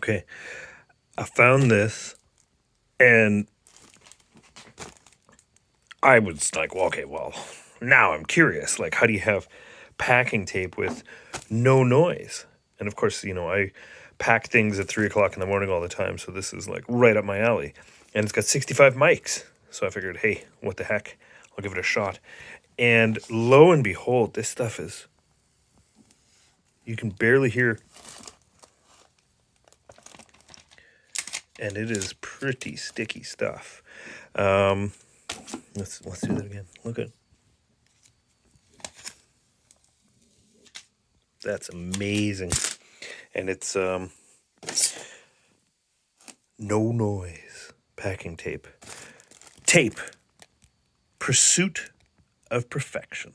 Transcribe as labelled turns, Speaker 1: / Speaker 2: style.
Speaker 1: Okay, I found this, and I was like, well, okay, well, now I'm curious. Like, how do you have packing tape with no noise? And of course, I pack things at 3 o'clock in the morning all the time, so this is like right up my alley. And it's got 65 mics. So I figured, hey, what the heck? I'll give it a shot. And lo and behold, this stuff is, you can barely hear. And it is pretty sticky stuff. Let's do that again. Look at. That's amazing. And it's no noise packing tape. Tape. Pursuit of perfection.